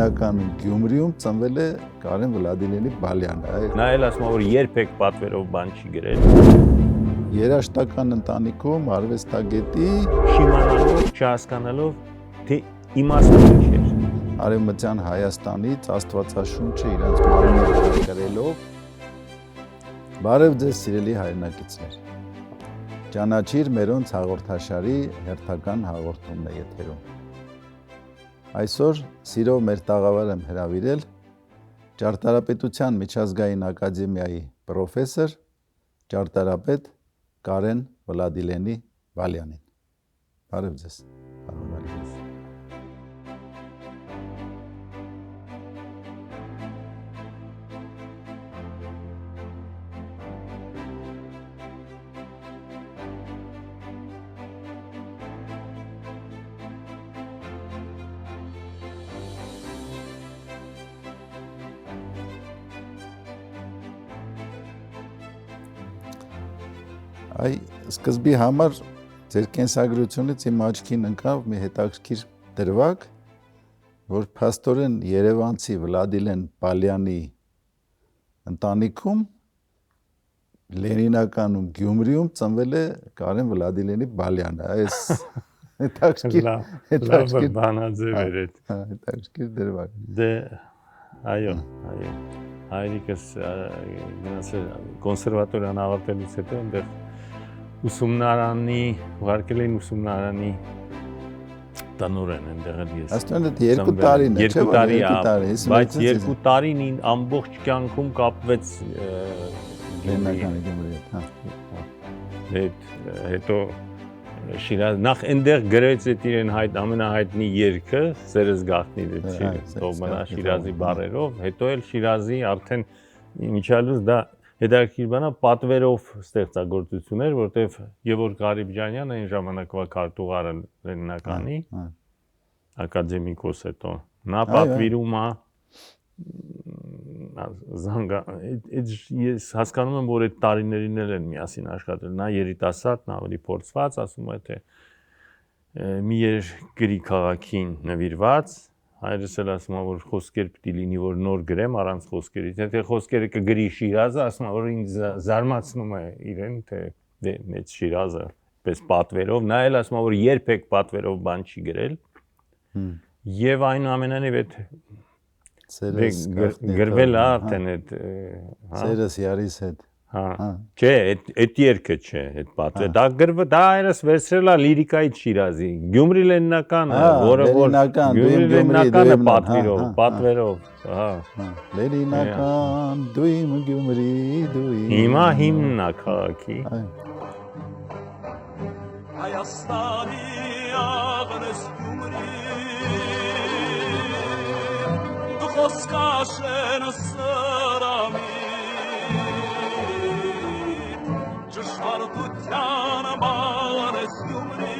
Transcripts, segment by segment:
Լենինական Գյումրիում ծնվել է Կարեն Վլադիմիրովնի Բալյանը։ Նա էլ ասում է, որ երբեք պատվերով բան չի գրել։ Երաշտական ընտանիքում արվեստագետի Չիմանալով, չհասկանալով, թե իմաստը ինչ էր։ Արևմտյան Հայաստանից Աստվածաշունչը իրենց մարմինը գրելով։ Բարև ձեզ սիրելի հայրենակիցներ։ Ճանաչիր մերոնց հաղորդաշարի հերթական հաղորդումն է եթերում։ Այսօր սիրով մեր տաղավար եմ հրավիրել Ճարտարապետության միջազգային ակադեմիայի պրոֆեսոր ճարտարապետ Կարեն Վլադիմիրովնի Բալյանին։ Բարև ձեզ, պարոն Վալյանին։ Այ սկզբի համար ձեր կենսագրությունից իմ աչքին ընկավ մի հետաքրքիր դրվագ, որ փաստորեն երևանցի Վլադիմիր Բալյանի ընտանիքում Լենինականում Գյումրիում ծնվել է Կարեն Վլադիմիրովնի Բալյանը։ Այս հետաքրքիր բանաձև էր այդ։ Հետաքրքիր դրվագ։ Դե այո։ Հայրիկս կոնսերվատորիան ավարտելուց հետո այնտեղ ուսումնարանի, ուղարկել էին ուսումնարանի տնօրեն այնտեղ ես։ Աստանդ 2 տարին է, չէ՞ 2 տարի, բայց 2 տարին ամբողջ կյանքում կապվեց Լենինականի Գյումրի հետ, հետո Շիրազ նախ այնտեղ գրեց այդ իրեն ամենահայտնի երգը Սերս գաղտնի դեպի Թողմնա Շիրազի բառերով, հետո էլ Շիրազի արդեն միջալուց դա հետաքրքիր բան է պատվերով ստեղծագործություն էր, որտեղ Գևորգ Ղարիբջանյանը այն ժամանակվա քարտուղարը Լենինականի ակադեմիկոս հետո նա պատվիրում է ես հասկանում եմ, որ այդ տարիներին էլ են միասին աշխատել, նա երիտասարդ, նա ավելի փորձված, ասում է թե մի երկրի քաղաքին նվիրված, հայրս էլ ասում է, որ խոսքեր պիտի լինի, որ նոր գրեմ առանց խոսքերից, եթե խոսքերը կգրի Շիրազը, ասում է, որ ինձ զարմացնում է իրեն, թե մեծ Շիրազը, պես պատվերով, նա էլ ասում է, որ երբեք պատվերով բան չի գրել, և այնուամենայնիվ այդ գրվել է արդեն այդ Սերս յարիս հետ չէ, այդ երգը չէ, այդ պատվերը, դա այրս վերցրել է լիրիկայից Շիրազի, Գյումրի Լենինականը, որը որ Գյումրի Լենինականը պատվերով, Լենինական, դու իմ Գյումրի, դու իմ Հիմա հիմնն է քաղաքի Հայաստանի աղնես Գյումրի դու խոսքաշեն սրամի Ճշմարտության բաղանես Գյումրի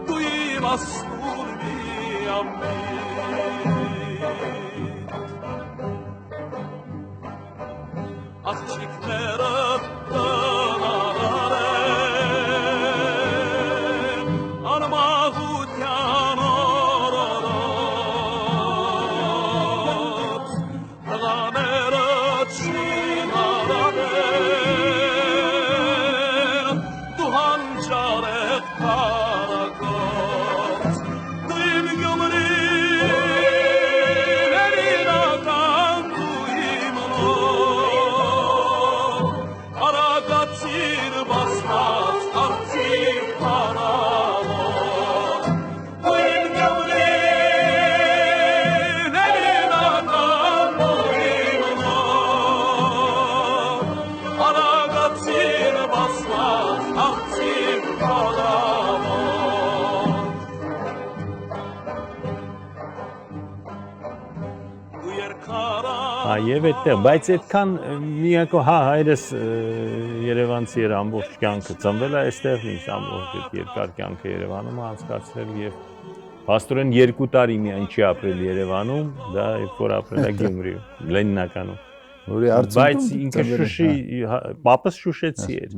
դու իմ աստուր մի ամի աղջիկները տնարար են անմահության օրորոց տղաները չինարար են դու հանճար եք կարակոց դու իմ Գյումրի Լենինական դու իմ Արագացիր բասված արծիվ պարավոտ դու իմ Գյումրի Լենինական դու իմ Արագացիր բասված արծիվ պարավոտ դու երկարա Եվ այդտեղ, բայց այդքան միակո հայրս երևանցի էր ամբողջ կյանքը ծնվել է այստեղ, ինձ ամբողջ այդ երկար կյանքը Երևանում անցկացրել և փաստորեն 2 տարի միայն չի ապրել Երևանում, դա երբ որ ապրել է Գյումրիում, Լենինականում։ Բայց ինքը Շուշի, պապս շուշեցի էր,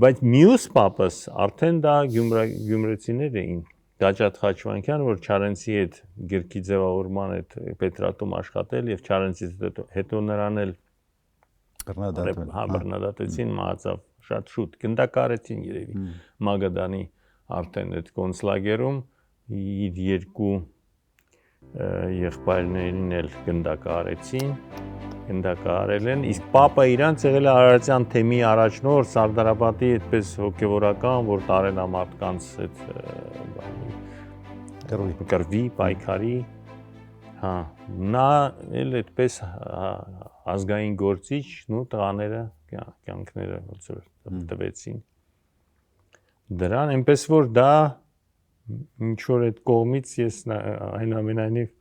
բայց մյուս պապս արդեն դա գյումրեցիներ էին, Գաճատ Խաչվանյան, որ Չարենցի հետ գրքի ձևավորման հետ Պետրատում աշխատել եւ Չարենցից հետո նրան էլ բռնադատեցին, մահացավ շատ շուտ, գնդակարեցին երևի Մագադանի արդեն այդ կոնցլագերում իր երկու եղբայրներին էլ գնդակարել են, իսկ Պապը իրանց եղել է Արարատյան թեմի առաջնորդ Սարդարապետի այդպես հոգևորական, որ տարել է մարդկանց այդ կռվի, պայքարի, հա, նա էլ այդպես ազգային գործիչ, նու տղաները, կյանքները ոնց որ տվեցին դրան, այնպես որ դա ինչ որ այդ կողմից ես այնուամենայնիվ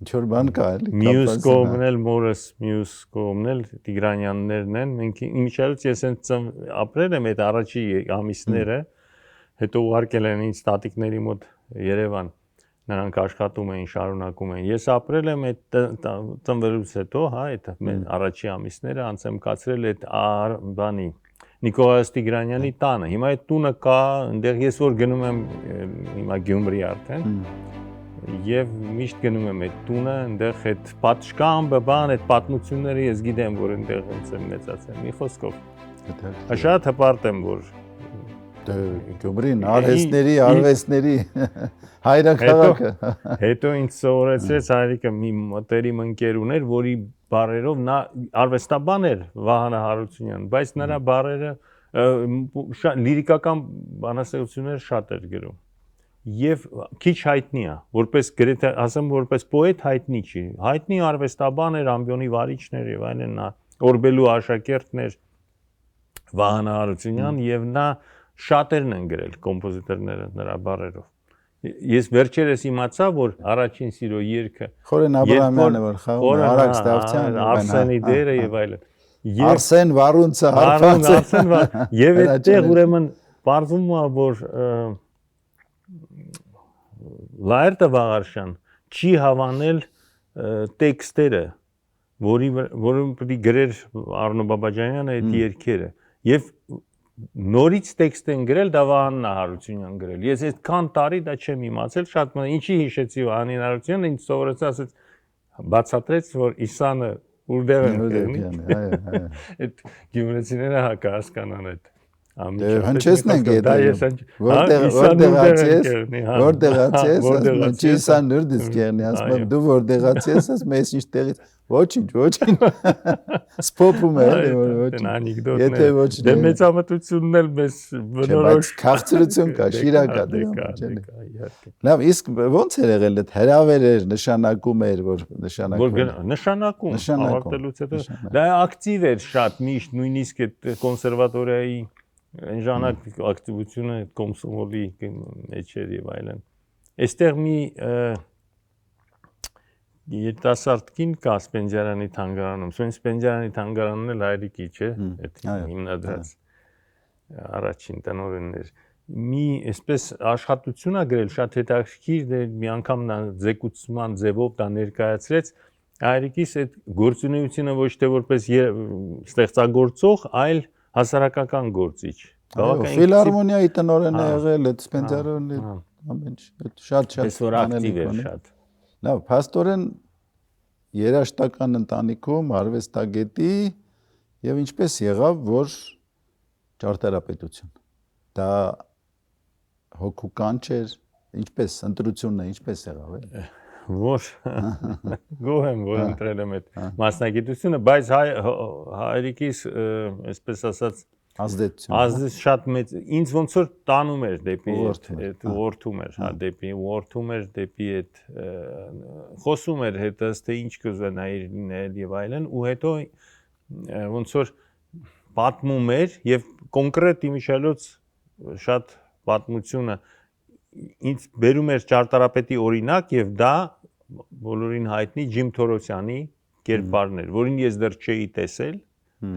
ինչ-որ բան կա էլի մյուս կողմն էլ մորս մյուս կողմն էլ Տիգրանյաններն են մենք իմիջիայլոց ես հենց ապրել եմ այդ առաջի ամիսները հետո ուղարկել են ինձ տատիկների մոտ Երևան նրանք աշխատում էին շարունակում էին ես ապրել եմ այդ ծնվելուց հետո հա այդ առաջի ամիսները անց եմ կացրել այդ բանի Նիկոլաս Տիգրանյանի տանը հիմա այդ տունը կա այնտեղ ես որ գնում եմ հիմա Գյումրի արդեն եւ միշտ գնում եմ այդ տունը այնտեղ այդ պատշգամբը բան այդ պատմությունները ես գիտեմ որ այնտեղ ոնց եմ մեծացել մի խոսքով շատ հպարտ եմ որ Գյումրին արվեստների հայրաքաղաքը հետո ինձ սովորեցրեց հայրիկը մի մտերիմ ընկեր ուներ որի բարերով նա արվեստաբան էր Վահանը Հարությունյան բայց նրա բարերը լիրիկական բանաստեղծություններ շատ էր գրում եւ քիչ հայտնի է որպես գրեթե ասեմ որպես պոետ հայտնի չի հայտնի արվեստաբան էր ամբիոնի վարիչներ եւ այլն նա օրբելու աշակերտներ Վահանը Հարությունյան եւ նա շատերն են գրել կոմպոզիտորները նրա բարերով ես վերջերս իմացա որ առաջին սիրո երգը Խորեն Աբրահամյանը որ խաղում է Արաքս Դավթյան Արսենի դերը եւ այլն Արսեն Վարունցը հարվածը եւ այդտեղ ուրեմն բարձում է որ Լայրտը Վաղարշյան չի հավանել տեքստերը որում պետք է գրեր Արնո Բաբաջանյանը այդ երգերը եւ նորից տեքստ են գրել դա Վահանն է Հարությունյան գրել ես այդքան տարի դա չեմ իմացել շատ ինչի հիշեցի Վահանին Հարությունյանը ինձ սովորեցրեց ասեց բացատրեց որ Իսանը ուրդեղ են այդ գյումրեցիները հակա հասկանան այդ հնչեցն ենք որտեղացի ես Իսան նրդից կերնի ասում եմ դու որտեղացի ես մեզ ինչ տեղից ոչինչ սփոփում է եթե ոչ դե մեծամտությունն էլ մեզ բնորոշ քաղցրություն կա շիրա կա լավ իսկ ոնց էր եղել այդ հրավեր էր նշանակում էր որ նշանակում ավարտելուց հետո դա ակտիվ էր շատ միշտ նույնիսկ այդ կոնսերվատորիայի այն ժամանակ ակտիվությունը կոմսոմոլի մեջ էր եւ այլն այստեղ մի երիտասարդ կին կա Սպենդիարյանի թանգարանում Սպենդիարյանի թանգարանն էլ հայրիկի չէ այդ հիմնադրած առաջին տնօրենն էր մի այսպես աշխատություն ա գրել շատ հետաքրքիր մի անգամ նա զեկուցման ձևով դա ներկայացրեց հայրիկիս այդ գործունեությունը ոչ թե որպես ստեղծագործող այլ հասարակական գործիչ ֆիլհարմոնիայի տնօրեն է եղել այդ Սպենդիարյանի ամեն ինչ շատ ակտիվ էր շատ լավ փաստորեն երաշտական ընտանիքում արվեստագետի եւ ինչպես եղավ որ ճարտարապետություն դա հոգու կանչեր ինչպես ընտրությունն է ինչպես եղավ որ գոհ եմ որ ընտրել եմ այդ մասնագիտությունը բայց հայրիկիս այսպես ասած ազդեցություն շատ մեծ ինձ ոնց որ տանում էր դեպի այդ որդում էր հա դեպի այդ խոսում էր հետս թե ինչ կուզենայի լինել եւ այլն ու հետո ոնց որ պատմում էր եւ կոնկրետ իմիջիայլոց շատ պատմությունը ինձ բերում էր ճարտարապետի օրինակ եւ դա բոլորին հայտնի Ջիմ Թորոսյանի կերպարն էր որին ես դեռ չէի տեսել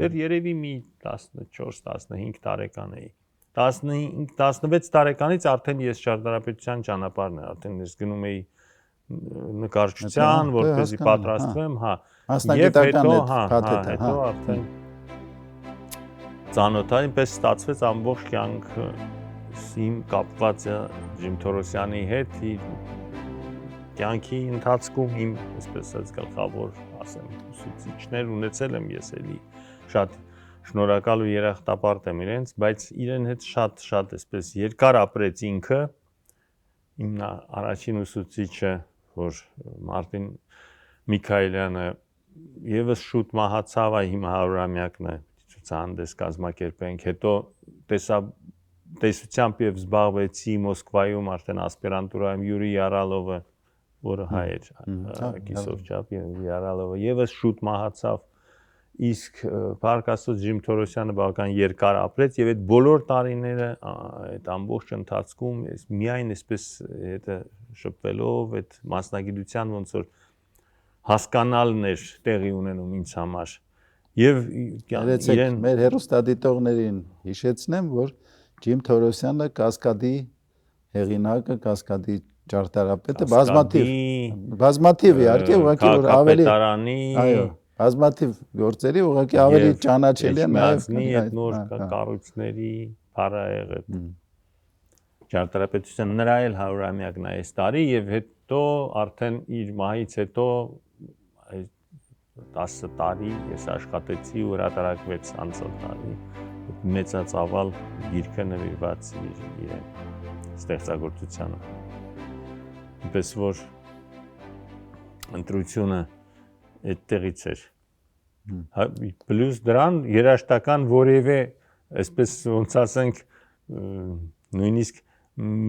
դեռ երևի մի 14-15 տարեկան էի 15-16 տարեկանից արդեն ես ճարտարապետության ճանապարհն էր արդեն ես գնում էի նկարչության որպեսզի պատրաստվեմ հա եւ հետո արդեն ծանոթային պես ստացվեց ամբողջ կյանք իմ կապված է Ջիմ Թորոսյանի հետ իր կյանքի ընթացքում իմ այսպես ասած գլխավոր ասեմ ուսուցիչներ ունեցել եմ ես էլի շատ շնորհակալ ու երախտապարտ եմ իրենց, բայց իրեն հետ շատ այսպես երկար ապրեց ինքը իմ առաջին ուսուցիչը որ Մարտին Միքայելյանը եւս շուտ մահացավ այ հիմա 100-ամյակն է ցուցահանդես կազմակերպենք հետո տեսությամբ եւ զբաղվեցի Մոսկվայում արդեն ասպիրանտուրայում Յուրի Յարալովը որը հայ էր կիսովչափ Յարալովը եւս շուտ մահացավ իսկ Փառք Աստծո Ջիմ Թորոսյանը բավական երկար ապրեց եւ այդ բոլոր տարիները այդ ամբողջ ընթացքում ես միայն այսպես հետը շփվելով այդ մասնագիտության ոնց որ հասկանալն էր տեղի ունենում ինձ համար եւ իրեն մեր հերոստատիտողներին հիշեցնեմ որ Ջիմ Թորոսյանը Կասկադի հեղինակը Կասկադի ճարտարապետը բազմաթիվ իհարկե ուղղակի որ ավելի այո բազմաթիվ գործերի ուղղակի ավելի ճանաչելի է նաեւ այդ նոր կառույցների փառահեղ է ճարտարապետության նրա էլ 100-ամյակն է այս տարի եւ հետո արդեն իր մահից հետո 10 տարի ես աշխատեցի ու հրատարակվեց անցյալ տարի մեծածավալ գիրքը նվիրված իրեն ստեղծագործությանը այնպես որ ընտրությունը այդտեղից էր պլյուս դրան երաժշտական որևէ այսպես ոնց ասենք նույնիսկ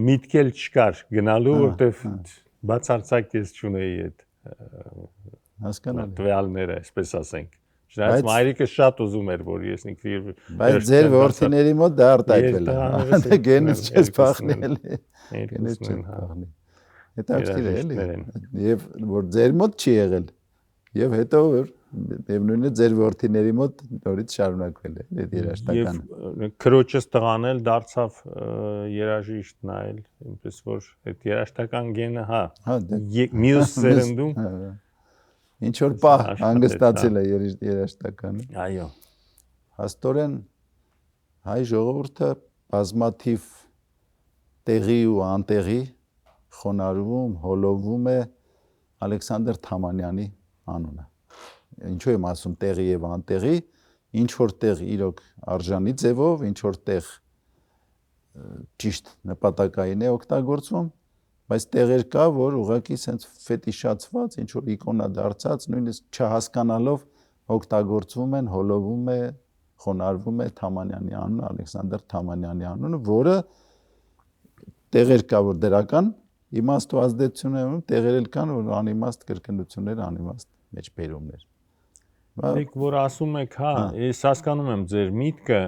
միտք էլ չկար գնալու որտեվ բացարձակ ես չունեի այդ հասկանալի տվյալները այսպես ասենք Բայց մայրիկը շատ ուզում էր որ ես ինքնիր բայց ձեր որդիների մոտ դա արտակվել է գենից չես փախնել գենից չես փախնել հետաքրքիր է էլի եւ որ ձեր մոտ չի եղել եւ հետո որ եւ նույնը ձեր որդիների մոտ նորից շարունակվել է այդ երաժշտականը եւ քրոջս տղան էլ դարձավ երաժիշտ նայել այնպես որ այդ երաժշտական գենը հա մյուս սերնդում ինչ որ պահ հանգստացել է երաժշտականը այո հաստորեն հայ ժողովուրդը բազմաթիվ տեղի ու անտեղի խոնարհվում հոլովում է Ալեքսանդր Թամանյանի անունը ինչու եմ ասում տեղի եւ անտեղի ինչ որտեղ իրոք արժանի ձևով ինչ որտեղ ճիշտ նպատակային է օգտագործվում բայց տեղեր կա որ ուղղակի sense ֆետիշացված ինչ որ իկոնա դարձած նույնիսկ չհասկանալով օգտագործվում են հոլովում է խոնարհվում է Թամանյանի անունը Ալեքսանդր Թամանյանի անունը որը տեղեր կա որ դրական իմաստ ու ազդեցություն ունեն տեղեր էլ կան որ անիմաստ կրկնություններ անիմաստ մեջբերումներ Դեք որ ասում եք հա ես հասկանում եմ ձեր միտքը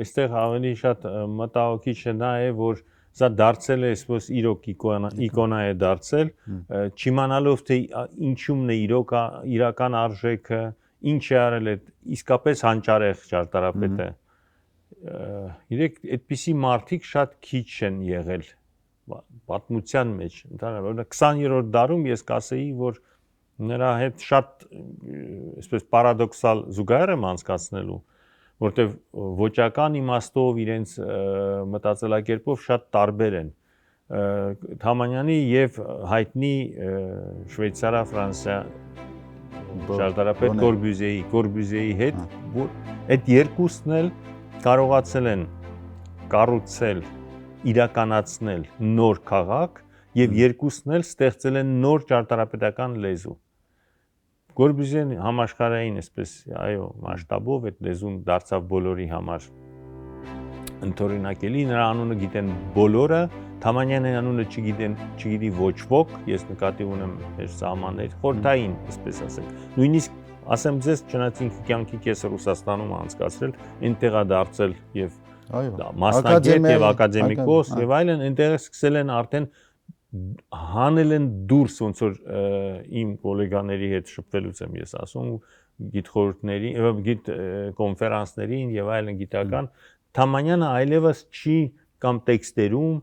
այստեղ ավելի շատ մտահոգիչ է նա է որ Սա դարձել է այսպես իրոք իկոնա է դարձել, չիմանալով թե ինչումն է իրական արժեքը, ինչ է արել է իսկապես հանճարեղ ճարտարապետը։ Իրեք այդպիսի մարդիկ շատ քիչ են եղել պատմության մեջ, ընդհանրապես 20-րդ դարում ես կասեի, որ նրա հետ շատ այսպես պարադոքսալ զուգահեռ եմ անցկացնելու որտեվ ոճական իմաստով իրենց մտածելակերպով շատ տարբեր են Թամանյանի եւ հայտնի Շվեյցարիա-Ֆրանսիա ճարտարապետ Կորբյուզեի հետ այդ երկուսն էլ կարողացել են կառուցել իրականացնել նոր քաղաք եւ երկուսն էլ ստեղծել են նոր ճարտարապետական լեզու Կորբյուզեն համաշխարհային այսպես այո մասշտաբով այդ լեզուն դարձավ բոլորի համար ընդօրինակելի նրա անունը գիտեն բոլորը Թամանյանի անունը չգիտի ոչ ոք ես նկատի ունեմ մեր սահմաններ խորթային այսպես ասենք նույնիսկ ասեմ ձեզ չնայած ինքը կյանքի կեսը Ռուսաստանում անցկացրել այնտեղ է դարձել եւ մասնագետ եւ ակադեմիկոս եւ այլն այնտեղ սկսել են արդեն հանել են դուրս ոնց որ իմ գոլեգաների հետ շփվելուց եմ ես ասում գիտխորհուրդների գիտ կոնֆերանսներին եւ այլն գիտական Թամանյանը այլևս չի կամ տեքստերում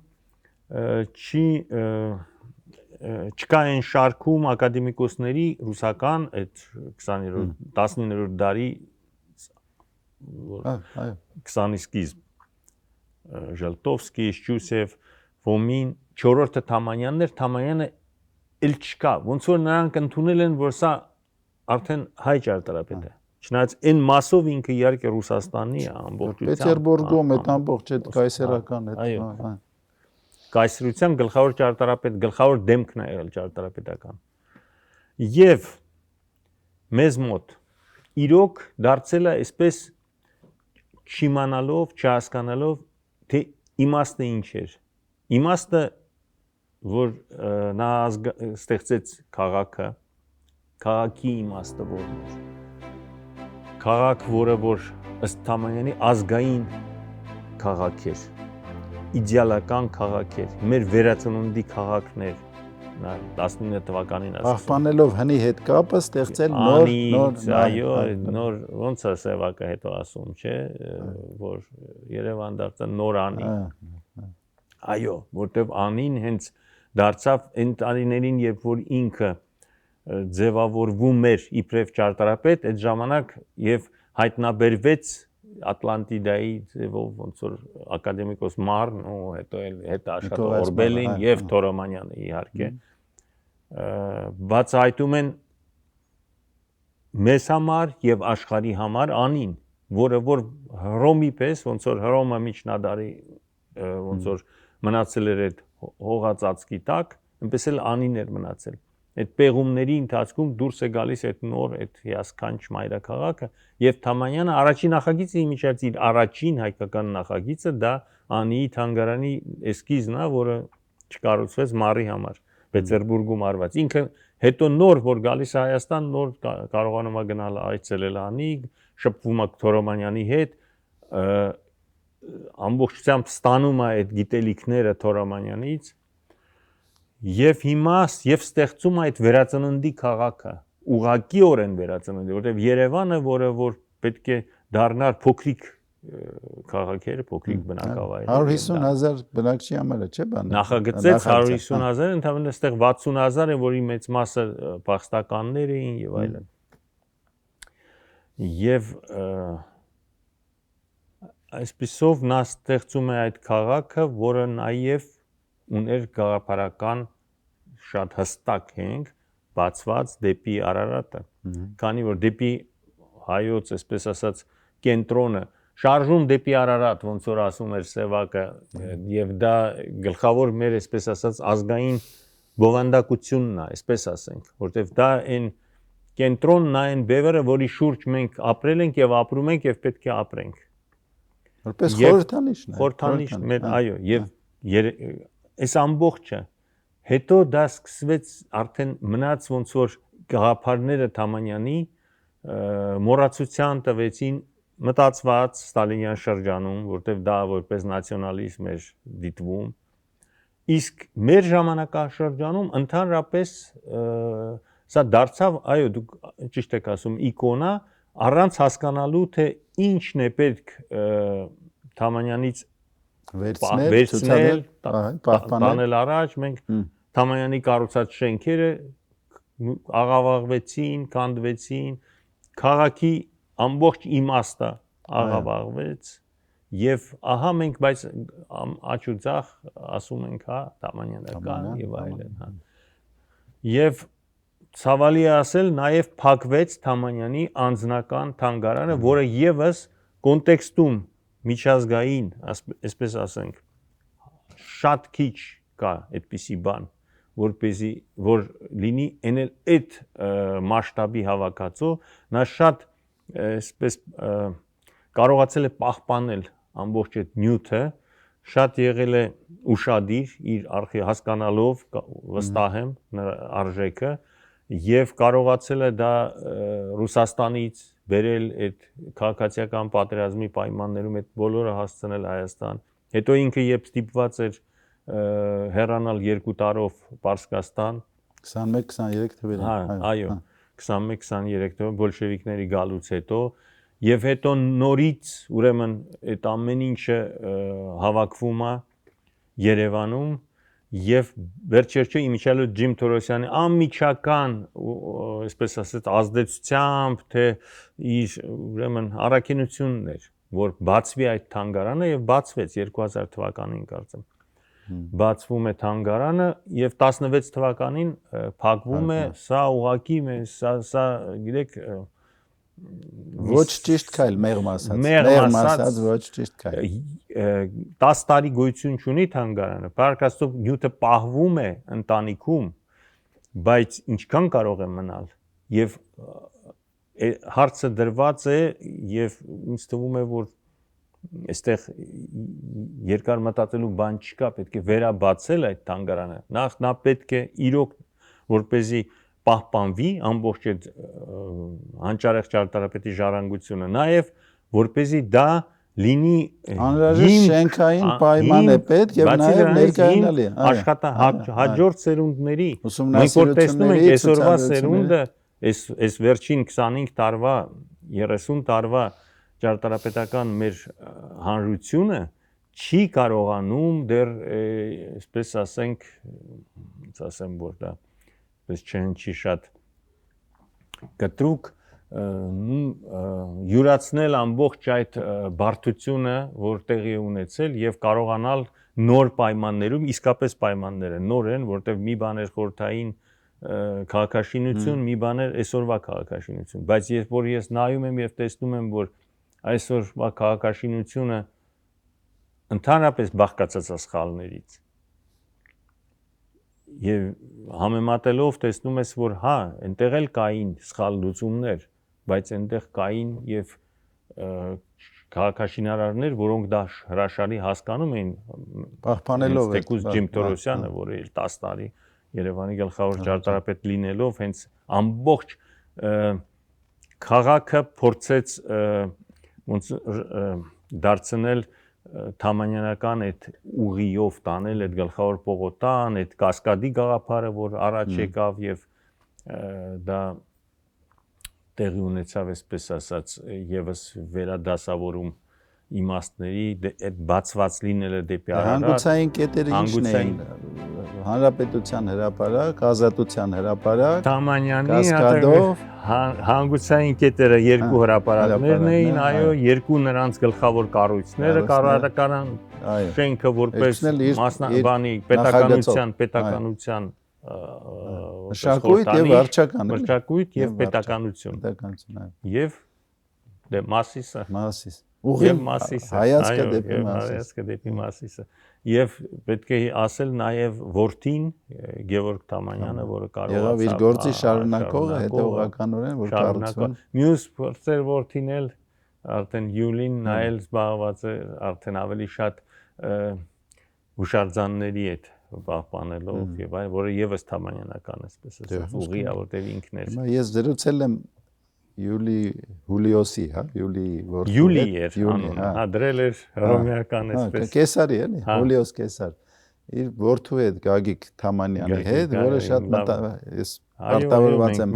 չկա այն շարքում ակադեմիկոսների ռուսական այդ 20-րդ 19-րդ դարի 20-ի սկիզբ Ժելտովսկի, Շչուսև, Ֆոմին, 4-րդը Թամանյանն էր, Թամանյանը էլ չկա, ոնց որ նրանք ընդունել են, որ սա արդեն հայ ճարտարապետ է։ Չնայած այն մասով ինքը իհարկե Ռուսաստանի է ամբողջությամբ։ Պետերբուրգում այդ ամբողջ այդ կայսերական այդ այո։ Կայսրության գլխավոր ճարտարապետ, գլխավոր դեմքն է եղել ճարտարապետական։ Եվ մեզ մոտ իրոք դարձել է այսպես չիմանալով, չհասկանալով, թե իմաստը ինչ էր։ Իմաստը, որ նա ստեղծեց քաղաքը, քաղաքի իմաստը որն էր։ Քաղաք, որը որ ըստ Թամանյանի ազգային քաղաք էր, իդեալական քաղաք էր, մեր վերածնունդի քաղաքն էր, նա 19 թվականին ասում։ Պահպանելով հնի հետ կապը ստեղծել այո, նոր ոնց է Սևակը հետո ասում, չէ, որ Երևան դարձա նոր անի։ Այո, որտեվ անին հենց դարձավ այն տարիներին, երբ որ ինքը ձևավորվում էր իբրև ճարտարապետ, այդ ժամանակ եւ հայտնաբերվեց Ատլանտիդայի ձևով ոնց որ ակադեմիկոս Մարն ու հետո էլ հետ աշխատող Օրբելին եւ Թորոմանյանը իհարկե բացահայտում են մեզ համար եւ աշխարհի համար անին, որը որ Հռոմի պես ոնց որ Հռոմը միջնադարի ոնց որ մնացել էր այդ հողածածկի տակ, այնպես էլ անին էր մնացել։ Այդ պեղումների ընթացքում դուրս է գալիս այդ նոր այդ հիասքանչ մայրաքաղաքը եւ Թամանյանը առաջին նախագիծը իմիջած իր առաջին հայկական նախագիծը դա Անիի թանգարանի էսկիզն է, որը չկառուցվեց Մարի համար Պետերբուրգում արված։ Ինքը հետո նոր որ գալիս է Հայաստան, նոր կարողանում է գնալ այցելել Անի, շփվում է Թորոմանյանի հետ, ամբողջությամբ ստանում է այդ գիտելիքները Թորոմանյանից եւ հիմա եւ ստեղծում է այդ վերածննդի քաղաքը, ուղղակիորեն վերածննդի, որտեղ Երևանը, որը որ պետք է դառնար փոքրիկ քաղաքեր, փոքրիկ բնակավայրեր։ 150,000 բնակչի համար է, չէ՞ բանը։ Նախագծեց 150,000, ընդհանրապես այստեղ 60,000 է, որի մեծ մասը փախստականներ էին եւ այլն։ Եվ այսպիսով նա ստեղծում է այդ քաղաքը, որը նաեւ ուներ գաղափարական շատ հստակ հենք բացված դեպի Արարատը, քանի որ դեպի հայոց, այսպես ասած, կենտրոնը շարժում դեպի Արարատ, ոնց որ ասում էր Սևակը, եւ դա գլխավոր մեր, այսպես ասած, ազգային բովանդակությունն է, այսպես ասենք, որտեվ դա այն կենտրոնն է, այն բևերը, որի շուրջ մենք ապրել ենք եւ ապրում ենք եւ պետք է ապրենք։ Որպես խորհրդանիշն է։ Խորհրդանիշ, այո, եւ այս ամբողջը հետո դա սկսվեց արդեն մնաց ոնց որ գաղափարները Թամանյանի մոռացության տվեցին մտածված Ստալինյան շրջանում, որտեղ դա որպես նացիոնալիզմ էր դիտվում, իսկ մեր ժամանակաշրջանում ընդհանրապես սա դարձավ, այո, դուք ճիշտ եք ասում, իկոնա, առանց հասկանալու թե ինչն է պետք Թամանյանից վերցնել, պահպանել առաջ, մենք Թամանյանի կառուցած շենքերը աղավաղվեցին, քանդվեցին, քաղաքի ամբողջ իմաստը աղավաղվեց եւ ահա մենք բայց աճ ու ձախ ասում ենք, հա, Թամանյանական եւ այլն, հա։ Եվ ցավալի է ասել, նաեւ փակվեց Թամանյանի անձնական թանգարանը, որը եւս կոնտեքստում միջազգային, այսպես ասենք, շատ քիչ կա այդպիսի բան, որպեսզի որ լինի այդ մասշտաբի հավաքածու, նա շատ այսպես կարողացել է պահպանել ամբողջ այդ նյութը, շատ եղել է ուշադիր իր հասկանալով, վստահ եմ նրա արժեքը եւ կարողացել է դա Ռուսաստանից բերել այդ քաղաքացիական պատերազմի պայմաններում այդ բոլորը հասցնել Հայաստան։ Հետո ինքը երբ ստիպված էր հեռանալ 2 տարով Պարսկաստան 21-23 թվականին, այո, 21-23 թվականին բոլշևիկների գալուց հետո եւ հետո նորից ուրեմն այդ ամեն ինչը հավաքվում է Երևանում եւ վերջերչը իմիջիալը Ջիմ Թորոսյանի անմիջական, այսպես ասած, ազդեցությամբ թե իր ուրեմն առաքինությունն էր, որ բացվի այդ թանգարանը եւ բացվեց 2000 թվականին կարծեմ։ Բացվում է թանգարանը եւ 16 թվականին փակվում է, սա ուղակի սա գիտեք ոչ ճիշտ քայլ մեղմ ասած ոչ ճիշտ քայլ 10 տարի գոյություն ունի թանգարանը բարգաստով նյութը պահվում է ընտանիքում բայց ինչքան կարող է մնալ եւ հարցը դրված է եւ ինձ թվում է որ այստեղ երկար մտածելու բան չկա պետք է վերաբացել այդ թանգարանը նախ նա պետք է իրոք որպեսզի պահպանվի ամբողջ այդ հանճարեղ ճարտարապետի ժառանգությունը նաև որպեսզի դա լինի անհրաժեշտ շենքային պայման է պետք եւ նաև ներկայանալի հաջորդ սերունդների մենք որ տեսնում ենք այսօրվա սերունդը այս վերջին 25 տարվա 30 տարվա ճարտարապետական մեր հանրությունը չի կարողանում դեռ այսպես ասենք ասեմ որ դա պես չի շատ կտրուկ յուրացնել ամբողջ այդ բարդությունը որ տեղի ունեցել եւ կարողանալ նոր պայմաններում իսկապես պայմանները նոր են որտեղ մի բան էր խորհրդային քաղաքաշինություն մի բան էր այսօրվա քաղաքաշինություն բայց երբ որ ես նայում եմ եւ տեսնում եմ որ այսօրվա քաղաքաշինությունը ընդհանրապես բաղկացած է սխալներից եւ համեմատելով տեսնում ես որ հա այնտեղ էլ կային սխալ լուծումներ բայց այնտեղ կային եւ քաղաքաշինարարներ որոնք դա հրաշալի հասկանում էին պահպանելով Տեկուս Ջիմ Թորոսյանը որը 10 տարի Երևանի գլխավոր ճարտարապետ լինելով հենց ամբողջ քաղաքը փորձեց ոնց դարձնել Թամանյանական այդ ուղիով տանել այդ գլխավոր պողոտան, այդ կասկադի գաղափարը, որ առաջ եկավ եւ դա տեղի ունեցավ, այսպես ասած, եւս վերադասավորում իմաստների այդ բացված լինելը դեպի արարած հանգուցային կետերը ինչն էին հանրապետության հրապարակ, ազատության հրապարակ, Թամանյանի հանգուցային կետերը երկու հրապարակներն էին, այո, երկու նրանց գլխավոր կառույցները, կառավարական շենքը որպես մասնաբանի պետականության մշակույթ եւ վարչական, մշակույթ եւ պետականություն, եւ դե Մասիսը Ուղիղ հայացքը դեպի Մասիսը եւ պետք է ասել նաեւ որդին Գևորգ Թամանյանը որը կարողացավ իր գործի շարունակողը հետեւողականորեն որ կառուցվում մյուս փորձեր որդին էլ արդեն Յուլին նայել զբաղված է արդեն ավելի շատ հուշարձանների հետ պահպանելով եւ այլ որը եւս Թամանյանական էսպես ասած ուղի է որտեղ ինքն էր ես զրուցել եմ Հուլիոսի, հա, Յուլի էր, հա, դրել էր հռոմեական այսպես։ Կեսարի էլի, Հուլիոս Կեսար։ Իր որդու հետ Գագիկ Թամանյանի հետ, որը շատ ես պարտավորված եմ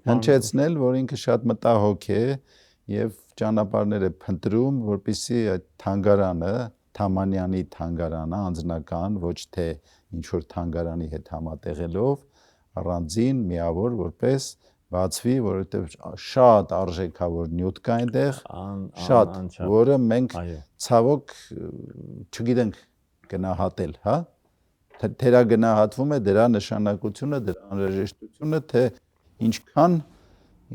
հնչեցնել, որ ինքը շատ մտահոգ է եւ ճանապարհներ է փնտրում, որպեսզի այդ թանգարանը, Թամանյանի թանգարանը անձնական, ոչ թե ինչ որ թանգարանի հետ համատեղելով առանձին միավոր որպես բացվի, որովհետև շատ արժեքավոր նյութ կա այնտեղ, շատ, որը մենք ցավոք չգիտենք գնահատել, հա? Թերագնահատվում է դրա նշանակությունը, դրա անհրաժեշտությունը, թե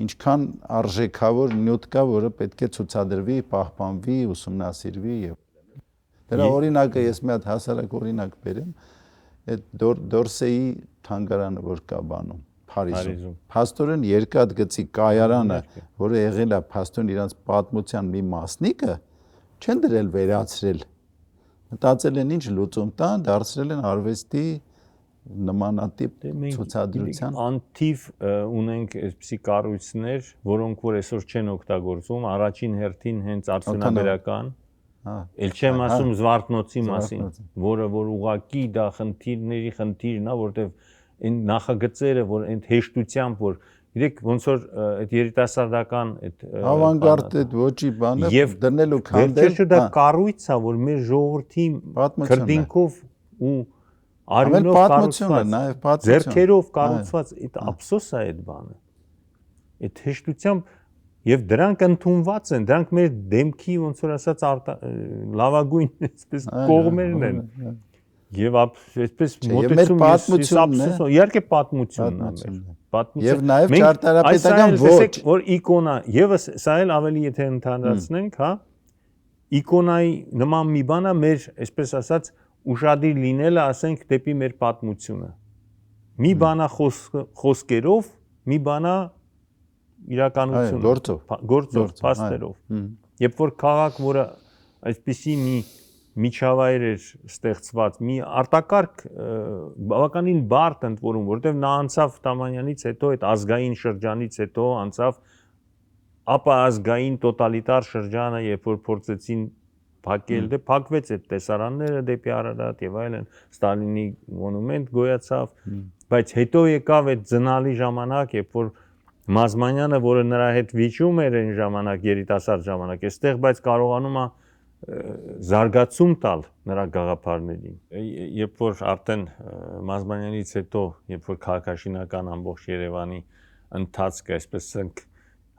ինչքան արժեքավոր նյութ կա, որը պետք է ցուցադրվի, պահպանվի, ուսումնասիրվի եւ դրա օրինակը ես մի հատ հասարակ օրինակ բերեմ, այդ Դորսեի թանգարանը որ կա բանում Փարիզում։ Փաստորեն երկաթգծի կայարանը, որը եղել է փաստորեն իրանց պատմության մի մասնիկը, չեն դրել վերացրել։ Մտածել են ինչ լուծում տան, դարձրել են արվեստի նմանատիպ ցուցադրության։ Անթիվ ունենք այսպիսի կառույցներ, որոնք որ այսօր չեն օգտագործվում, առաջին հերթին հենց արդյունաբերական, ել չեմ ասում Զվարթնոցի մասին, որը որ ուղակի դա խնդիրն է, որտեղ այն նախագծերը որ այն հեշտությամբ որ գիտեք ոնց որ այդ երիտասարդական այդ ավանգարդ այդ ոճի բանը դնելու քանդել վերջը դա կառույց է որ մեր ժողովրդի քրդինքով ու արյունով կառուցված ձեռքերով կառուցված այդ ափսոս է այդ բանը այդ հեշտությամբ Եւ դրանք ընդունված են, դրանք մեր դեմքի ոնց որ ասած լավագույն այսպես կողմերն են։ Եւ այսպես մոտեցում իհարկե պատմությունն է։ Եվ նաեւ ճարտարապետական ոչ որ իկոնա եւս սա էլ ավելի եթե ընդհանրացնենք, հա, իկոնայի նման մի բան է մեր, այսպես ասած, ուշադիր լինելը, ասենք, դեպի մեր պատմությունը։ Մի բանա խոսքերով, մի բանա իրականություն, գործով, փաստերով։ Երբ որ քաղաք, որը այսպիսի մի միջավայր էր ստեղծված, մի արտակարգ բավականին բարդ ընդ որում, որտեղ նա անցավ Թամանյանից հետո, այդ ազգային շրջանից հետո անցավ ապազգային տոտալիտար շրջանը, երբ որ փորձեցին փակել, դե փակվեց այդ տեսարանները դեպի Արարատ եւ այլն, Ստալինի մոնումենտ գոյացավ, բայց հետո եկավ այդ ծնալի ժամանակ, երբ որ Մազմանյանը, որը նրա հետ վիճում էր այն ժամանակ, երիտասարդ ժամանակ, այստեղ բայց կարողանում է զարգացում տալ նրա գաղափարներին։ Երբ որ արդեն Մազմանյանից հետո, երբ որ քաղաքաշինական ամբողջ Երևանի ընթացքը, այսպես ասենք,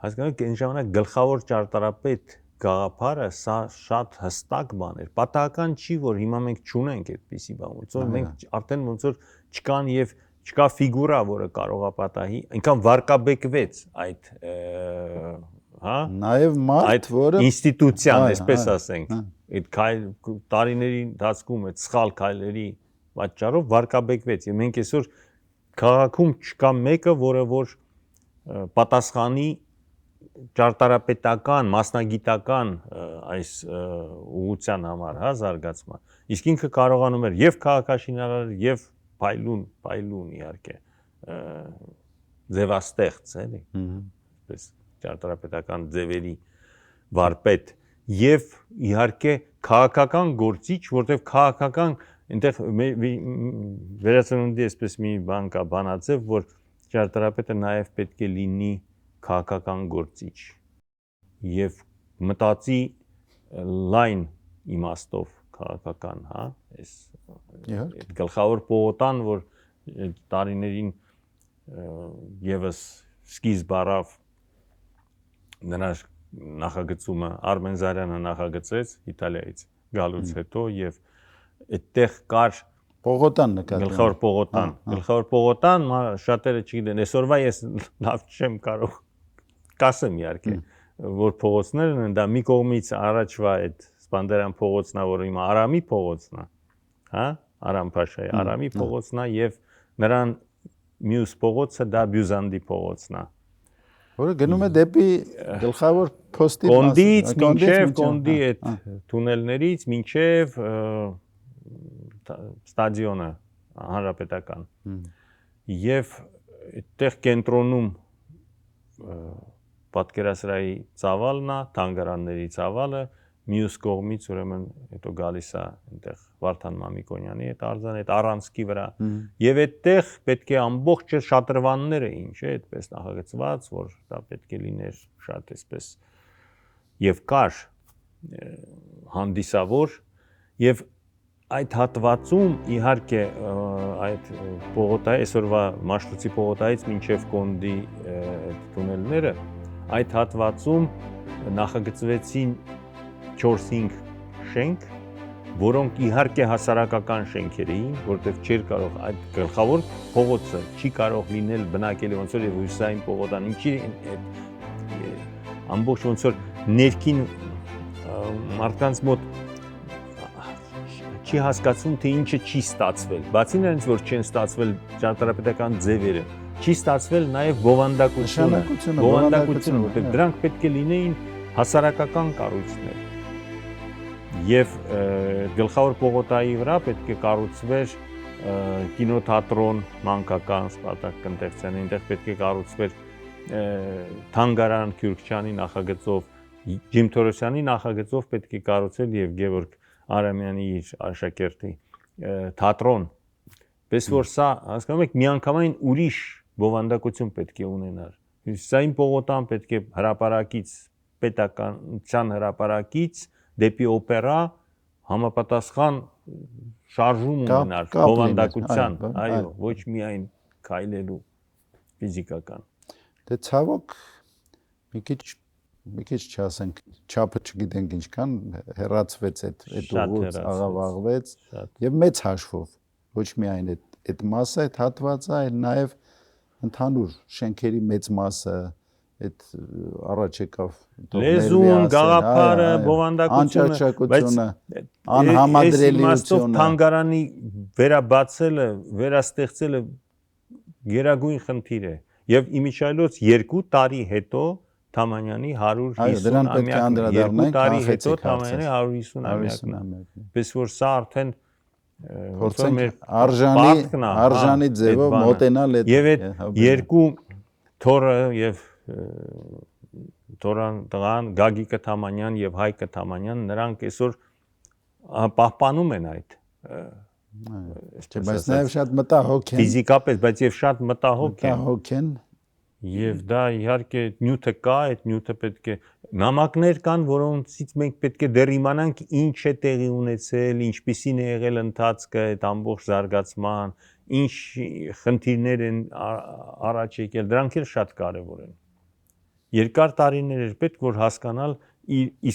հասկանանք, այն ժամանակ գլխավոր ճարտարապետ գաղափարը սա շատ հստակ բան էր։ Պատահական չի, որ հիմա մենք չունենք այդպիսի բան, ոնց որ մենք արդեն ոնց որ չկան եւ չկա ֆիգուրա, որը կարող է պատահի, այնքան վարկաբեկվեց այդ, հա, նաեւ մարդ, որը ինստիտուցիան, այսպես ասենք, այդ տարիների ընթացքում այդ սխալ քայլերի պատճառով վարկաբեկվեց եւ մենք այսօր քաղաքում չկա մեկը, որը որ պատասխանի ճարտարապետական, մասնագիտական այս ուղղության համար, հա, զարգացման։ Իսկ ինքը կարողանում էր եւ քաղաքաշինարար եւ փայլուն իհարկե ձևաստեղծ, էլի։ Այսպես ճարտարապետական ձևերի վարպետ եւ իհարկե քաղաքական գործիչ, որտեղ քաղաքական այնտեղ վերածնունդի այսպես մի բան կա, բանաձև, որ ճարտարապետը նաեւ պետք է լինի քաղաքական գործիչ եւ մտածի լայն իմաստով քաղաքական, հա, այս գլխավոր պողոտան, որ տարիներին եւս սկիզբ առավ նրա նախագծումը Արմեն Զարյանը նախագծեց Իտալիայից գալուց հետո եւ այդտեղ կար Պողոտան նկատի գլխավոր պողոտան, շատերը չգիտեն, այսօրվա ես լավ չեմ կարող կասեմ իհարկե, որ փողոցներն են, դա մի կողմից առաջվա այդ Սպանդերյան փողոցն է, որը հիմա Արամի փողոցն է, հա, Արամ Փաշայի Արամի փողոցն է եւ նրան մյուս փողոցը դա Բյուզանդի փողոցն է, որը գնում է դեպի գլխավոր փոստի Կոնդից մինչև Կոնդի այդ թունելներից մինչև ստադիոնը հանրապետական եւ այդտեղ կենտրոնում պատկերասրահի ծավալն է, թանգարանների ծավալը, մյուս կողմից ուրեմն հետո գալիս է այնտեղ Վարդան Մամիկոնյանի այդ արձանը, այդ առանցքի վրա եւ այդտեղ պետք է ամբողջ շատրվանները ինչ է այդպես նախագծված, որ դա պետք է լիներ շատ այսպես եւ կար հանդիսավոր եւ այդ հատվածում իհարկե այդ պողոտայի այսօրվա Մաշտոցի պողոտայից մինչև Կոնդի թունելները այդ հատվածում նախագծվեցին 4-5 շենք, որոնք իհարկե հասարակական շենքեր էին, որտեղ չէր կարող այդ գլխավոր փողոցը չի կարող լինել բնակելի ոնց որ հյուսային պողոտան, ինչի ամբողջ ոնց որ ներքին մարդկանց մոտ չի հասկացում թե ինչը չի ստացվել, բացի նրանից որ չեն ստացվել ճարտարապետական ձևերը, չի ստացվել նաև բովանդակությունը, որտեղ դրանք պետք է լինեին հասարակական կառույցներ։ Եվ գլխավոր պողոտայի վրա պետք է կառուցվեր կինոթատրոն մանկական Սպարտակ Կնտեղցյանի, այնտեղ պետք է կառուցվեր թանգարան Քյուրքչյանի նախագծով, Ջիմ Թորոսյանի նախագծով պետք է կառուցել եւ Գևորգ Արամյանի իր աշակերտի թատրոն։ Պես որ սա, հասկանում եք, միանգամայն ուրիշ բովանդակություն պետք է ունենար։ Հյուսային պողոտան պետք է հրապարակից, պետականության հրապարակից դեպի օպերա համապատասխան շարժում ունենար բովանդակության, այո, ոչ միայն քայլելու ֆիզիկական։ Դե ցավոք մի քիչ մի քիչ չասենք, չափը չգիտենք ինչքան հեռացվեց այդ ուղուց, աղավաղվեց եւ մեծ հաշվով ոչ միայն այդ մասը, այդ հատվածը, այլ նաեւ ընդհանուր շենքերի մեծ մասը այդ առաջ եկավ լեզուն, գաղափարը, բովանդակությունը, անհամադրելիությունը, թանգարանի վերաբացելը, վերաստեղծելը գերագույն խնդիր է եւ իմիջիայլոց 2 տարի հետո Թամանյանի 150 ամյակն 2 տարի հետո Թամանյանի 150 ամյակն պես որ սա արդեն փորձենք արժանի ձևով մոտենալ այդ եւ այդ երկու թորը եւ Թորան տղան Գագիկը Թամանյան եւ Հայկը Թամանյան նրանք այսօր պահպանում են այդ բայց նաեւ շատ մտահոգ են ֆիզիկապես, բայց եւ շատ մտահոգ են եւ դա իհարկե նյութը կա, այդ նյութը պետք է նամակներ կան, որոնցից մենք պետք է դեռ իմանանք ինչ է տեղի ունեցել, ինչպիսին է եղել ընթացքը այդ ամբողջ զարգացման, ինչ խնդիրներ են առաջ եկել, դրանք էլ շատ կարեւոր են։ Երկար տարիներ էր պետք որ հասկանալ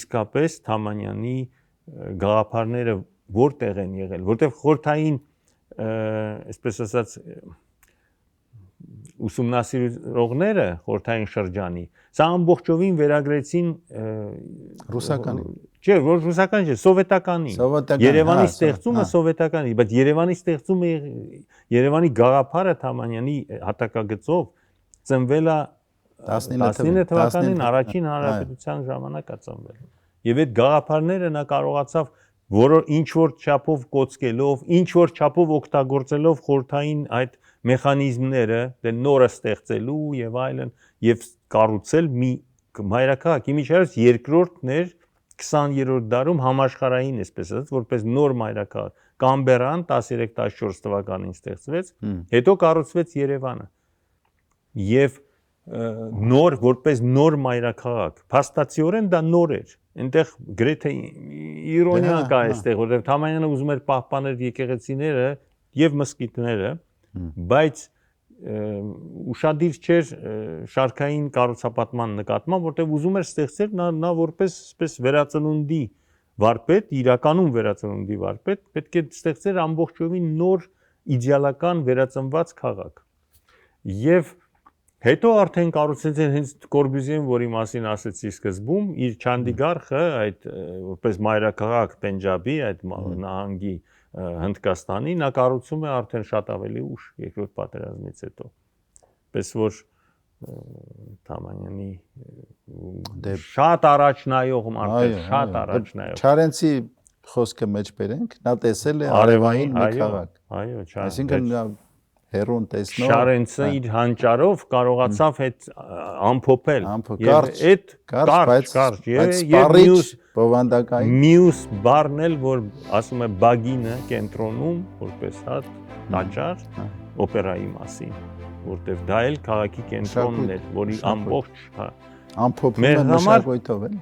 իսկապես Թամանյանի գաղափարները որտեղ են եղել, որտեղ խորթային, այսպես ասած, ուսումնասիրողները խորթային շրջանի, սա ամբողջովին վերագրեցին ռուսականի։ Չէ, որ ռուսական չէ, սովետականի։ Երևանի ստեղծումը սովետականի, բայց Երևանի ստեղծումը Երևանի գաղափարը Թամանյանի հատակագծով ծնվել է 19 թվականին առաջին հանրապետության ժամանակ է ծնվել։ Եվ այդ գաղափարները նա կարողացավ ինչ որ չափով կոծկելով, ինչ որ չափով օգտագործելով խորթային այդ մեխանիզմները, դե նորը ստեղծելու եւ այլն եւ կառուցել մի մայրաքաղաք, իմիջիայլոց երկրորդն էր 20-րդ դարում համաշխարհային, այսպես ասած, որպես նոր մայրաքաղաք։ Կամբերան 13-14 թվականին ստեղծվեց, հետո կառուցվեց Երևանը։ Եվ նոր որպես նոր մայրաքաղաք։ Փաստացիորեն դա նոր էր։ Այնտեղ գրեթե իրոնիա կա այստեղ, որովհետև Թամանյանը ուզում էր պահպանել եկեղեցիները եւ մզկիթները, բայց ուշադիր չէր շարքային կառուցապատման նկատմամբ, որտեղ ուզում էր ստեղծել նա որպես այսպես վերածնունդի վարպետ, իրականում վերածնունդի վարպետ, պետք է ստեղծեր ամբողջովին նոր իդեալական վերածնված քաղաք։ Եվ հետո արդեն կառուցեց հենց Կորբյուզիեն, որի մասին ասեցի սկզբում, իր Չանդիգարխը, այդ որպես մայրաքաղաք Պենջաբի, այդ նահանգի Հնդկաստանի, նա կառուցում է արդեն շատ ավելի ուշ, երկրորդ պատերազմից հետո։ Պես որ Թամանյանի շատ առաջնայող մարդեր, շատ առաջնայող։ Չարենցի խոսքը մեջ բերենք, նա տեսել է արևային մի քաղաք։ Այո, այսինքն հերոն տեսնող Շարենցը իր հանճարով կարողացավ այդ ամփոփել եւ այդ կարճ եւ մյուս բառն էլ որ ասում է բագինը կենտրոնում որպես հատ տաճար օպերայի մասին որտեվ դա էլ քաղաքի կենտրոնն էր որի ամբողջ ամփոփում է մշակույթով էլ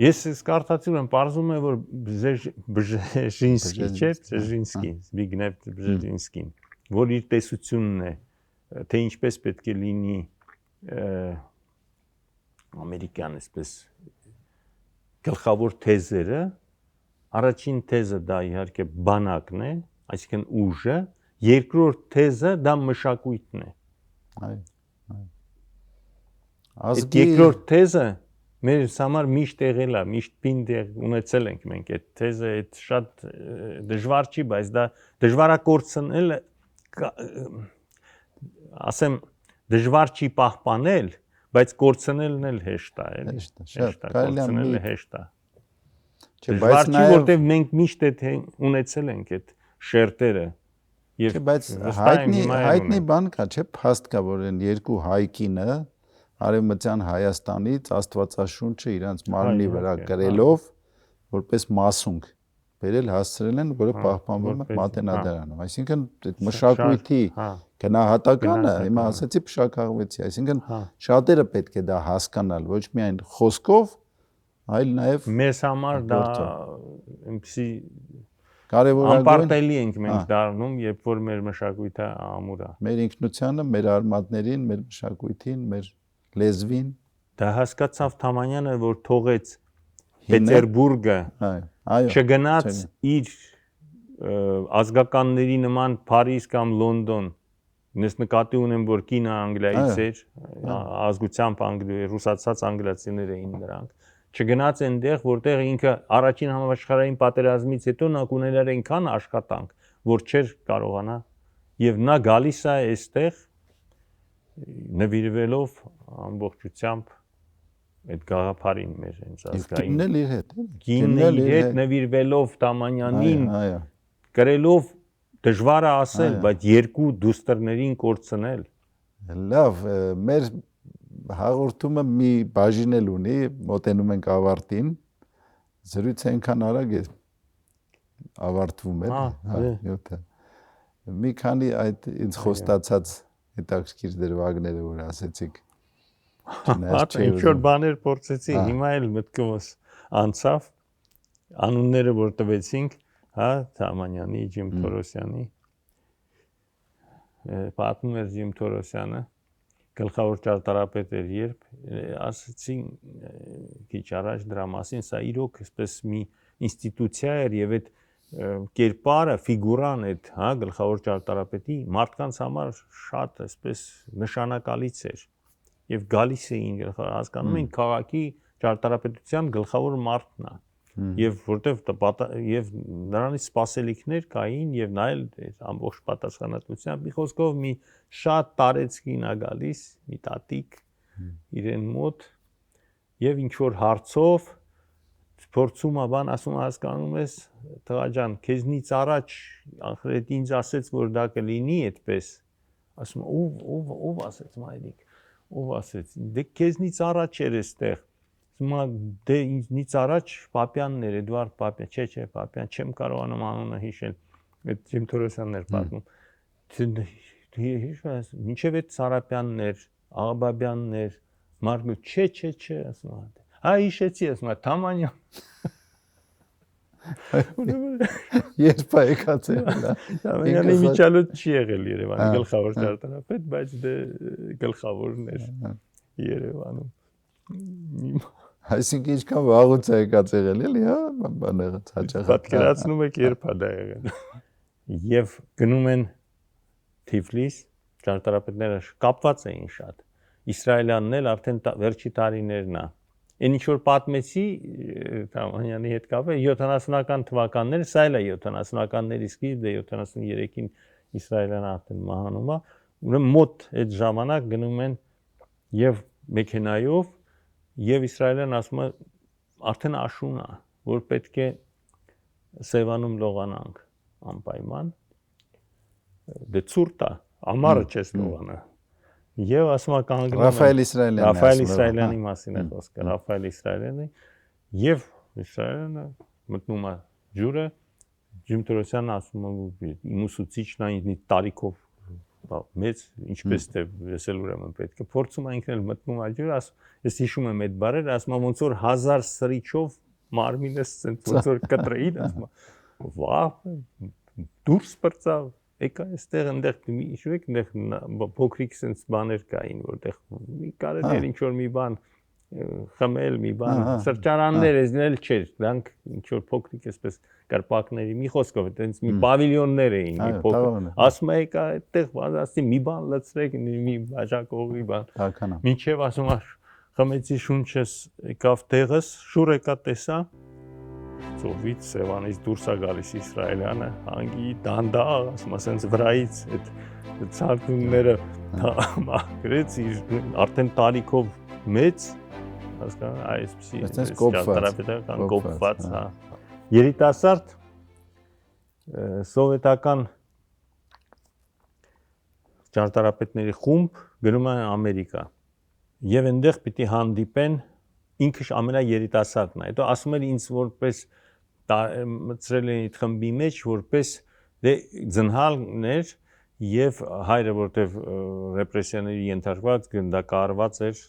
ես կարդացել եմ պարզում է որ Բժեզինսկի չէ Բժեզինսկի Զբիգնև Բժեզինսկին որ իր տեսությունն է, թե ինչպես պետք է լինի ամերիկյան այսպես գլխավոր թեզերը, առաջին թեզը դա իհարկե բանակն է, այսինքն ուժը, երկրորդ թեզը դա մշակույթն է։ Այդ երկրորդ թեզը մեր համար միշտ եղել է, միշտ պինդ ունեցել ենք մենք այդ թեզը, այդ շատ դժվար չի, բայց դա դժվարակորցնել ասեմ դժվար չի պահպանել, բայց կորցնելն էլ հեշտ է, էլի։ Հեշտ է, կորցնելը հեշտ է։ Դժվար չի, որտեղ մենք միշտ ունեցել ենք այդ շերտերը։ Չէ, բայց հայտնի բան կա, չէ, փաստ կա, որ այն երկու հայկինը Արևմտյան Հայաստանից Աստվածաշունչը իրանց մարմնի վրա գրելով որպես մասունք բերել հասցրել են, որը պահպանվում է Մատենադարանում։ Այսինքն այդ մշակույթի գնահատականը, հիմա ասացի փշակաղվեցի, այսինքն շատերը պետք է դա հասկանալ, ոչ միայն խոսքով, այլ նաև մեզ համար դա այնպեսի անպարտելի ենք մենք դառնում, երբ որ մեր մշակույթը ամուր է։ Մեր ինքնությանը, մեր արմատներին, մեր մշակույթին, մեր լեզվին, դա հասկացավ Թամանյանը, որ թողեց Պետերբուրգը, այո, չգնաց իր ազգականների նման Փարիզ կամ Լոնդոն, ես նկատի ունեմ, որ կինը անգլիայից էր, ազգությամբ ռուսացած անգլիացիներ էին նրանք, չգնաց այնտեղ, որտեղ ինքը առաջին համաշխարհային պատերազմից հետո նա կուներ այնքան աշխատանք, որ չէր կարողանա, եւ նա գալիս է այստեղ նվիրվելով ամբողջությամբ այդ գաղափարին մեր հենց ազգային կինն էլ իր հետ նվիրվելով Թամանյանին գրելով դժվար է ասել, բայց երկու դուստրներին կորցնել լավ մեր հաղորդումը մի բաժին էլ ունի մոտենում ենք ավարտին զրույցը այնքան արագ է ավարտվում է մի քանի այդ ինձ խոստացած հետաքրքիր դրվագները որ ասեցիք ինչ-որ բաներ փորձեցի, հիմա էլ մտքումս անցավ, անունները որ տվեցինք, հա, Թամանյանի, Ջիմ Թորոսյանի, պատմում էր Ջիմ Թորոսյանը, գլխավոր ճարտարապետ էր երբ, ասեցին քիչ առաջ դրա մասին, սա իրոք այսպես մի ինստիտուցիա էր եւ այդ կերպարը, ֆիգուրան այդ, հա, գլխավոր ճարտարապետի մարդկանց համար շատ այսպես նշանակալից էր եւ գալիս էին հասկանում էին քաղաքի ճարտարապետության գլխավոր մարդն է եւ որտեվ եւ նրանից սպասելիքներ կային եւ նա էլ ամբողջ պատասխանատվությամբ մի խոսքով մի շատ տարեցկին է գալիս մի տատիկ իրեն մոտ եւ ինչ որ հարցով փորձում է բան ասում հասկանում ես տղա ջան քեզնից առաջ ախրետ ինձ ասեց որ դա կլինի այդպես ասում ով ասեց մայրիկ ով ասեց դե քեզնից առաջ էր այստեղ հիմա դե ինձնից առաջ Պապյանն էր Էդվարդ Պապյան չէ Պապյան չեմ կարողանում անունը հիշել այդ Ջիմ Թորոսյանն էր պատմում հիշում մինչև այդ Սարապյանն էր Աղաբաբյանն էր Մարգոտ չէ ասում հա հիշեցի ասում Թամանյան երբ է եկած է Թամանյանի միջալոց չի եղել Երևանի գլխավոր ճարտարապետ բայց դե գլխավորն էր Երևանում այսինքն ինչքան վաղուց է եկած եղել էլի հա բան եղած հաճախ պատկերացնում եք երբ է դա եղել եւ գնում են Թիֆլիս ճարտարապետները կապված էին շատ իսրայելյանն էլ արդեն վերջի տարիներն է Այն ինչ որ պատմեցի Թամանյանի հետ կապը 70-ական թվականներ, սա էլ է 70-ականների սկիզբը 73-ին Իսրայելն արդեն մահանում է, ուրեմն մոտ այդ ժամանակ գնում են եւ մեքենայով եւ Իսրայելն ասում է արդեն աշուն է, որ պետք է Սևանում լողանանք անպայման։ Դե ցուրտ է, ամառը չես լողանա։ Եվ ասում է կանգնում Ռաֆայել Իսրայելյանի մասին է խոսքը, Ռաֆայել Իսրայելյանի եւ Իսրայելը մտնում է ջուրը, Ջիմ Թորոսյանն ասում է իմ ուսուցիչն է ինձ տարիքով մեծ, ինչպես թե ես էլ ուրեմն պետք է փորձում է ինքն էլ մտնում է ջուրը, ես հիշում եմ այդ բառերը, ասում է ոնց որ 1000 սրիչով մարմինս ոնց որ կտրեին, ասում է վա դուրս բրծավ Եկա այստեղ այնտեղ հիշու եք այնտեղ փոքրիկ sense բաներ կային որտեղ մի կարելի էր ինչ որ մի բան խմել մի բան սրճարաններ էսնել չէր դրանք ինչ որ փոքրիկ այսպես կրպակների մի խոսքով այտենց մի պավիլյոններ էին մի փոքր ասում եկա այդտեղ ասի մի բան լցրեք մի բաժակողի բան մինչև ասում խմեցի շունչս եկավ տեղս շուր եկա տեսա Ծովից Սևանից դուրս է գալիս Իսրայելյանը, հանգի դանդաղ, ասում ասենց վրայից այդ ցարտունները գրեց արդեն տարիքով մեծ, հասկանա, այսպեսի ճարտարապետական կոփված, հա։ Երիտասարդ սովետական ճարտարապետների խումբ գնում է Ամերիկա եւ այնտեղ պիտի հանդիպեն ինքն ամենաերիտասարդն է։ Հետո ասում էր ինձ որպես մտցրել էին խմբի մեջ որպես դե ձնհալներ եւ հայրը որտեվ ռեպրեսիաների ենթարկված գնդակահարված էր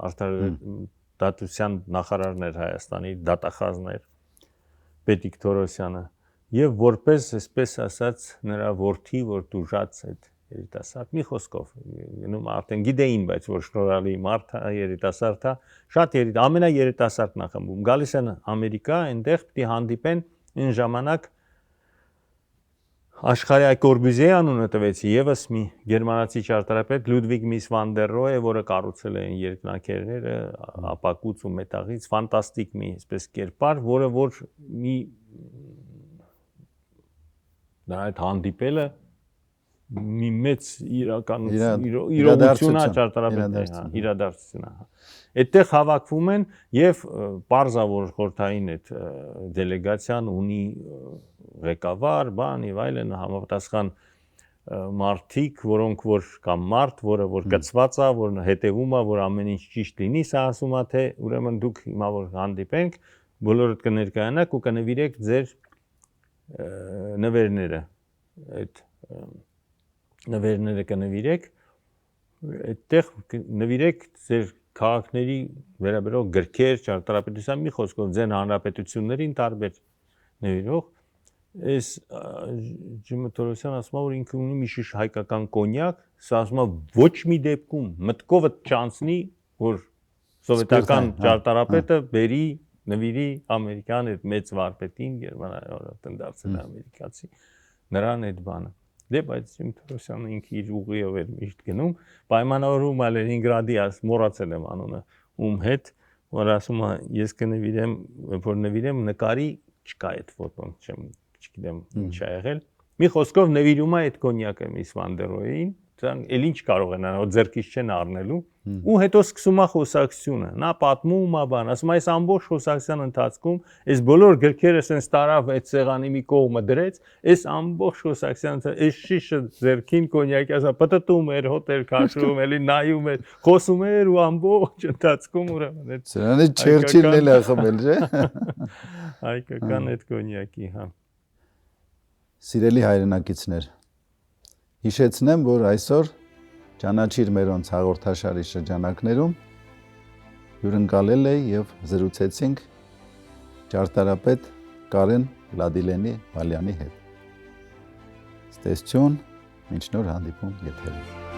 արտադատության նախարարներ Հայաստանի դատախազներ Պետիկ Թորոսյանը եւ որպես այսպես ասած նրա որդի որ դուժած այդ երիտասարդ մի խոսքով գնում արդեն գիտեին, բայց որ շնորհալի մարդ է, երիտասարդ է, շատ ամենաերիտասարդ նախագծում գալիս են Ամերիկա, այնտեղ պիտի հանդիպեն այն ժամանակ Աշխարհի Կորբյուզիե անունը տվեցի եւս մի գերմանացի ճարտարապետ Լյուդվիգ Միս վան դեր Ռոյը, որը կառուցել է երկնաքերները ապակուց ու մետաղից, ֆանտաստիկ մի այսպես կերպար, որը որ մի դա այդ հանդիպելը մի մեծ իրողություն է ճարտարապետի իրադարձություն է։ Այդտեղ հավաքվում են եւ պարզա որ խորհրդային այդ դելեգացիան ունի ղեկավար, բան եւ այլն համապատասխան մարդիկ, որոնք որ կամ մարդ, որը որ գծված է, որ հետևում է, որ ամեն ինչ ճիշտ լինի, սա ասում է թե ուրեմն դուք հիմա որ հանդիպենք, բոլորդ կներկայանաք ու կնվիրեք ձեր նվերները, այդ նվերները կնվիրեք, այդտեղ նվիրեք ձեր քաղաքների վերաբերող գրքեր, ճարտարապետության մի խոսքով ձեր հանրապետություններին տարբեր նվիրող, այս Ջիմը Թորոսյան ասում է, որ ինքը ունի մի շիշ հայկական կոնյակ, սա ասում է ոչ մի դեպքում մտքովը չանցնի, որ սովետական ճարտարապետը բերի նվիրի ամերիկյան այդ մեծ վարպետին, գերմանական դարձել է ամերիկացի, նրան այդ բանը։ Դե բայց Ջիմ Թորոսյանը ինքը իր ուղիով էր միշտ գնում, պայմանավորվում է Լենինգրադի մոռացել եմ անունը, ում հետ, որ ասում է ես կնվիրեմ, որ նվիրեմ նկարի չկա այդ ֆոտոն, չգիտեմ ինչ ա եղել։ Մի խոսքով նվիրում է այդ կոնյակը Միս վան դեր Ռոյին, էլ ինչ կարող են անալ, ձեռքից չեն առնելու, ու հետո սկսում է խոսակցությունը, նա պատմում է բան, ասում է այս ամբողջ խոսակցության ընթացքում, այս բոլոր գրքերը sense տարավ այդ սեղանի մի կողմը դրեց, այս ամբողջ խոսակցության, այս շիշը ձեռքին կոնյակի, ասա պտտում էր, հոտ էր քաշում, էլի նայում էր, խոսում էր ու ամբողջ ընթացքում ուրեմն այդ Սրանից Չերչիլն էլ է խմել, չէ՞։ Հայկական այդ կոնյակի, հա։ Սիրելի հայրենակիցներ, հիշեցնեմ, որ այսօր Ճանաչիր մերոնց հաղորդաշարի շրջանակներում հյուրընկալել էի եւ զրուցեցինք ճարտարապետ Կարեն Լադիլենի Բալյանի հետ։ Ստեսություն, մինչ նոր հանդիպում եթերում։